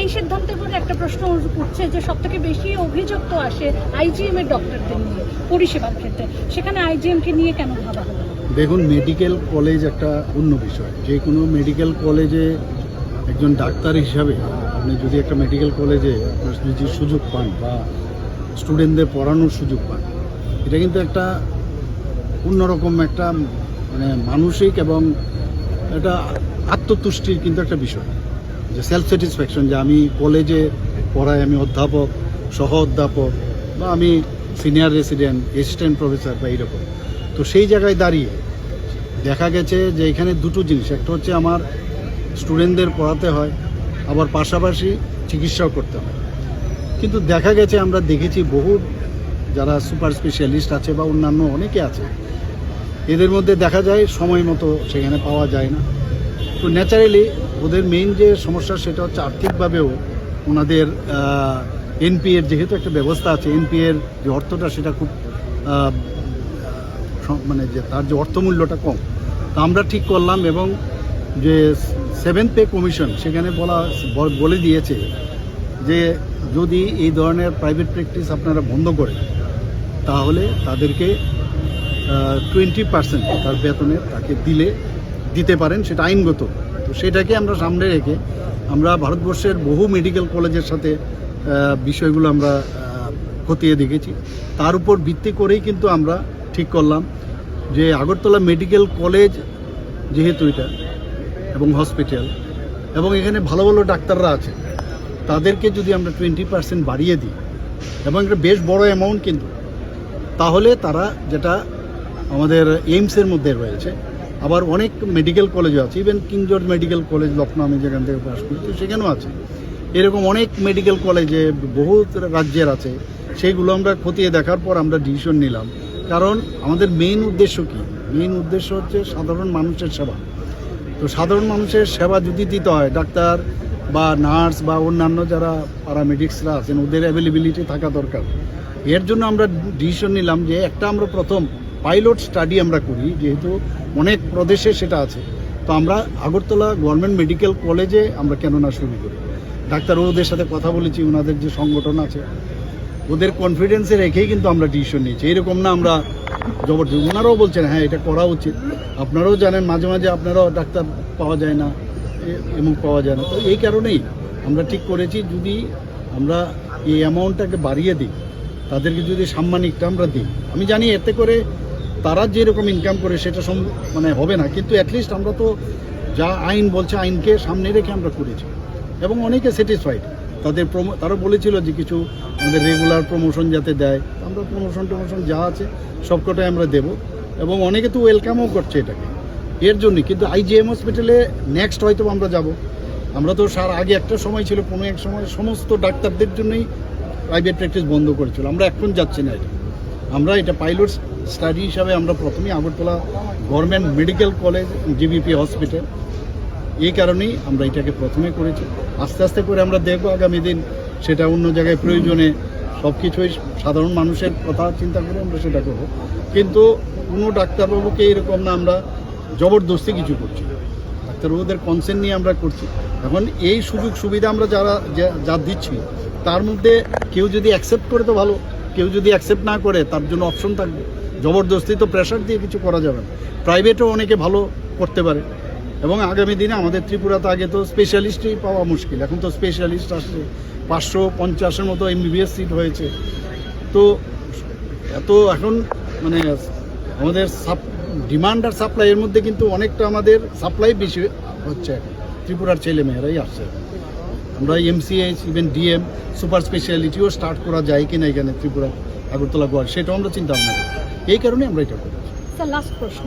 এই সিদ্ধান্তের পরে একটা প্রশ্ন উঠছে যে সবথেকে বেশি অভিযোগ তো আসে আইজিএম এর ডক্টরদের নিয়ে পরিষেবার ক্ষেত্রে, সেখানে আইজিএম কে নিয়ে কেন ভাবা হলো? দেখুন, মেডিকেল কলেজ একটা অন্য বিষয়। যে কোনো মেডিকেল কলেজে একজন ডাক্তার হিসাবে আপনি যদি একটা মেডিকেল কলেজে আপনার যদি সুযোগ পান বা স্টুডেন্টদের পড়ানোর সুযোগ পান, এটা কিন্তু একটা অন্যরকম একটা মানে মানসিক এবং একটা আত্মতুষ্টির কিন্তু একটা বিষয়, যে সেলফ স্যাটিসফ্যাকশন, যে আমি কলেজে পড়াই, আমি অধ্যাপক, সহ অধ্যাপক বা আমি সিনিয়র রেসিডেন্ট, অ্যাসিস্ট্যান্ট প্রফেসর বা এইরকম। তো সেই জায়গায় দাঁড়িয়ে দেখা গেছে যে এখানে দুটো জিনিস, একটা হচ্ছে আমার স্টুডেন্টদের পড়াতে হয়, আবার পাশাপাশি চিকিৎসাও করতে হয়। কিন্তু দেখা গেছে, আমরা দেখেছি বহু যারা সুপার স্পেশালিস্ট আছে বা অন্যান্য অনেকে আছে, এদের মধ্যে দেখা যায় সময় মতো সেখানে পাওয়া যায় না। তো ন্যাচারালি ওদের মেইন যে সমস্যা সেটা হচ্ছে আর্থিকভাবেও ওনাদের এনপি এর যেহেতু একটা ব্যবস্থা আছে, এনপি এর যে অর্থটা সেটা খুব মানে যে তার যে অর্থমূল্যটা কম। তো আমরা ঠিক করলাম, এবং যে 7th পে কমিশন সেখানে বলে দিয়েছে যে যদি এই ধরনের প্রাইভেট প্র্যাকটিস আপনারা বন্ধ করেন তাহলে তাদেরকে 20% তার বেতনের তাকে দিতে পারেন, সেটা আইনগত। তো সেটাকে আমরা সামনে রেখে আমরা ভারতবর্ষের বহু মেডিকেল কলেজের সাথে বিষয়গুলো আমরা খতিয়ে দেখেছি। তার উপর ভিত্তি করেই কিন্তু আমরা ঠিক করলাম যে আগরতলা মেডিকেল কলেজ যেহেতু এটা এবং হসপিটাল, এবং এখানে ভালো ভালো ডাক্তাররা আছে, তাদেরকে যদি আমরা 20% বাড়িয়ে দিই, এবং একটা বেশ বড় অ্যামাউন্ট কিন্তু, তাহলে তারা যেটা আমাদের এইমসের মধ্যে রয়েছে, আবার অনেক মেডিকেল কলেজও আছে, even king George medical college Lucknow, আমি যেখান থেকে পাশ করেছি সেখানেও আছে, এরকম অনেক মেডিকেল কলেজে বহু রাজ্যের আছে। সেইগুলো আমরা খতিয়ে দেখার পর আমরা ডিসিশন নিলাম, কারণ আমাদের মেইন উদ্দেশ্য কি? মেইন উদ্দেশ্য হচ্ছে সাধারণ মানুষের সেবা। তো সাধারণ মানুষের সেবা যদি দিতে হয়, ডাক্তার বা নার্স বা অন্যান্য যারা প্যারামেডিক্সরা আছেন, ওদের অ্যাভেলেবিলিটি থাকা দরকার। এর জন্য আমরা ডিসিশন নিলাম যে একটা আমরা প্রথম পাইলট স্টাডি আমরা করি, যেহেতু অনেক প্রদেশে সেটা আছে। তো আমরা আগরতলা গভর্নমেন্ট মেডিকেল কলেজে আমরা কেন না শুরু করি। ডাক্তার ওদের সাথে কথা বলেছি, ওনাদের যে সংগঠন আছে ওদের কনফিডেন্সে রেখেই কিন্তু আমরা ডিসিশন নিয়েছি। এরকম না আমরা জবরদস্তি। ওনারাও বলছেন হ্যাঁ এটা করা উচিত। আপনারাও জানেন মাঝে মাঝে আপনারাও ডাক্তার পাওয়া যায় না এবং পাওয়া যায় না। তো এই কারণেই আমরা ঠিক করেছি, যদি আমরা এই অ্যামাউন্টটাকে বাড়িয়ে দিই, তাদেরকে যদি সাম্মানিকটা আমরা দিই, আমি জানি এতে করে তারা যেরকম ইনকাম করে সেটা মানে হবে না, কিন্তু অ্যাটলিস্ট আমরা তো যা আইন বলছে আইনকে সামনে রেখে আমরা করেছি, এবং অনেকে স্যাটিসফাইড। তারা বলেছিল যে কিছু আমাদের রেগুলার প্রমোশন যাতে দেয়, আমরা প্রমোশন যা আছে সবকটাই আমরা দেব, এবং অনেকে তো ওয়েলকামও করছে এটাকে। এর জন্যই কিন্তু আইজিএম হসপিটালে নেক্সট হয়তো আমরা যাব। আমরা তো আগে একটা সময় ছিল, কোনো এক সময় সমস্ত ডাক্তারদের জন্যই প্রাইভেট প্র্যাকটিস বন্ধ করেছিল। আমরা এখন যাচ্ছি না, আমরা এটা পাইলট স্টাডি হিসাবে আমরা প্রথমেই Agartala government medical college GBP hospital, এই কারণেই আমরা এটাকে প্রথমে করেছি। আস্তে আস্তে করে আমরা দেখব আগামী দিন সেটা অন্য জায়গায় প্রয়োজনে সব কিছুই সাধারণ মানুষের কথা চিন্তা করে আমরা সেটা করব। কিন্তু কোনো ডাক্তারবাবুকে এরকম না আমরা জবরদস্তি কিছু করছি, ডাক্তারবাবুদের কনসেন্ট নিয়ে আমরা করছি। এখন এই সুযোগ সুবিধা আমরা যা দিচ্ছি, তার মধ্যে কেউ যদি অ্যাকসেপ্ট করে তো ভালো, কেউ যদি অ্যাকসেপ্ট না করে তার জন্য অপশন থাকবে। জবরদস্তি তো প্রেশার দিয়ে কিছু করা যাবে না। প্রাইভেটও অনেকে ভালো করতে পারে, এবং আগামী দিনে আমাদের ত্রিপুরাতে আগে তো স্পেশালিস্টই পাওয়া মুশকিল, এখন তো স্পেশালিস্ট আসছে 550-এর মতো এমবিবিএস সিট হয়েছে। তো এত এখন মানে আমাদের ডিমান্ড আর সাপ্লাইয়ের মধ্যে কিন্তু অনেকটা আমাদের সাপ্লাই বেশি হচ্ছে। এখন ত্রিপুরার ছেলেমেয়েরাই আসছে। আমরা এমসিএইচ, ইভেন ডিএম, সুপার স্পেশালিটিও স্টার্ট করা যায় কিনা এখানে ত্রিপুরা আগরতলা গোয়া, সেটাও আমরা চিন্তা ভাবনা করি। এই কারণে আমরা এটা করি। স্যার, লাস্ট প্রশ্ন,